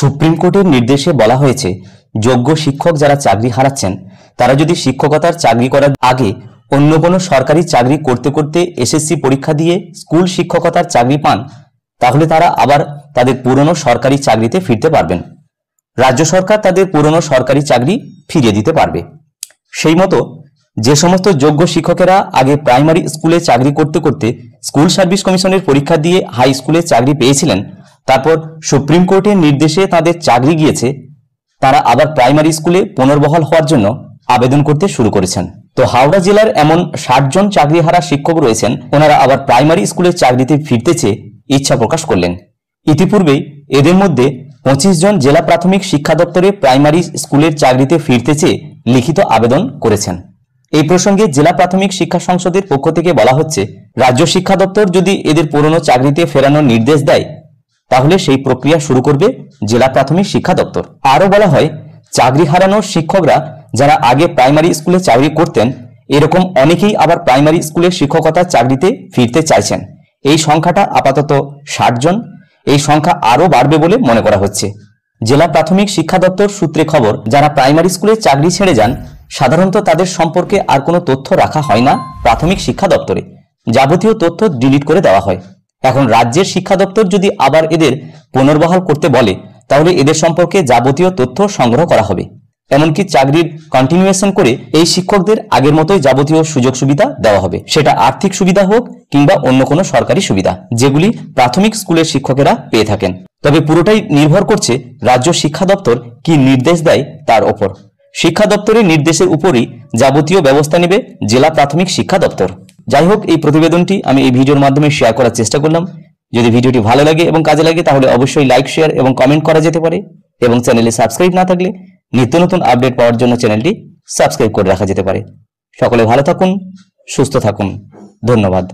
Supreme কোর্টের নির্দেশে বলা হয়েছে যোগ্য শিক্ষক যারা চাকরি হারাচ্ছেন তারা যদি শিক্ষকতার চাকরি করার আগে অন্য কোনো সরকারি চাকরি করতে করতে এসএসসি পরীক্ষা দিয়ে স্কুল শিক্ষকতার চাকরি পান তাহলে তারা আবার তাদের পুরনো সরকারি চাকরিতে ফিরতে পারবেন। রাজ্য সরকার তাদের পুরনো সরকারি চাকরি ফিরিয়ে দিতে পারবে। সেই মতো যে সমস্ত যোগ্য শিক্ষকেরা আগে প্রাইমারি স্কুলে চাকরি করতে করতে স্কুল সার্ভিস কমিশনের পরীক্ষা দিয়ে হাই স্কুলে চাকরি পেয়েছিলেন, তারপর সুপ্রিম কোর্টের নির্দেশে তাদের চাকরি গিয়েছে, তারা আবার প্রাইমারি স্কুলে পুনর্বহাল হওয়ার জন্য আবেদন করতে শুরু করেছেন। তো হাওড়া জেলার এমন 60 জন চাকরিহারা শিক্ষক রয়েছেন, ওনারা আবার প্রাইমারি স্কুলের চাকরিতে ফিরতে চেয়ে ইচ্ছা প্রকাশ করলেন। ইতিপূর্বেই এদের মধ্যে 25 জন জেলা প্রাথমিক শিক্ষা দপ্তরে প্রাইমারি স্কুলের চাকরিতে ফিরতে চেয়ে লিখিত আবেদন করেছেন। এই প্রসঙ্গে জেলা প্রাথমিক শিক্ষা সংসদের পক্ষ থেকে বলা হচ্ছে, রাজ্য শিক্ষা দপ্তর যদি এদের পুরনো চাকরিতে ফেরানোর নির্দেশ দেয় তাহলে সেই প্রক্রিয়া শুরু করবে জেলা প্রাথমিক শিক্ষা দপ্তর। আরও বলা হয়, চাকরি হারানোর শিক্ষকরা যারা আগে প্রাইমারি স্কুলে চাকরি করতেন এরকম অনেকেই আবার প্রাইমারি স্কুলের শিক্ষকতার চাকরিতে ফিরতে চাইছেন। এই সংখ্যাটা আপাতত 60 জন। এই সংখ্যা আরও বাড়বে বলে মনে করা হচ্ছে। জেলা প্রাথমিক শিক্ষা দপ্তর সূত্রে খবর, যারা প্রাইমারি স্কুলে চাকরি ছেড়ে যান সাধারণত তাদের সম্পর্কে আর কোনো তথ্য রাখা হয় না প্রাথমিক শিক্ষা দপ্তরে, যাবতীয় তথ্য ডিলিট করে দেওয়া হয়। এখন রাজ্যের শিক্ষা দপ্তর যদি আবার এদের পুনর্বহাল করতে বলে তাহলে এদের সম্পর্কে যাবতীয় তথ্য সংগ্রহ করা হবে, এমনকি চাকরির কন্টিনিউয়েশন করে এই শিক্ষকদের আগের মতোই যাবতীয় সুযোগ সুবিধা দেওয়া হবে, সেটা আর্থিক সুবিধা হোক কিংবা অন্য কোনো সরকারি সুবিধা যেগুলি প্রাথমিক স্কুলের শিক্ষকেরা পেয়ে থাকেন। তবে পুরোটাই নির্ভর করছে রাজ্য শিক্ষা দপ্তর কি নির্দেশ দেয় তার ওপর। শিক্ষা দপ্তরের নির্দেশের উপরই যাবতীয় ব্যবস্থা নেবে জেলা প্রাথমিক শিক্ষা দপ্তর। যাই হোক, এই প্রতিবেদনটি আমি এই ভিডিওর মাধ্যমে শেয়ার করার চেষ্টা করলাম। যদি ভিডিওটি ভালো লাগে এবং কাজে লাগে তাহলে অবশ্যই লাইক, শেয়ার এবং কমেন্ট করা যেতে পারে, এবং চ্যানেলে সাবস্ক্রাইব না থাকলে নিত্য নতুন আপডেট পাওয়ার জন্য চ্যানেলটি সাবস্ক্রাইব করে রাখা যেতে পারে। সকলে ভালো থাকুন, সুস্থ থাকুন। ধন্যবাদ।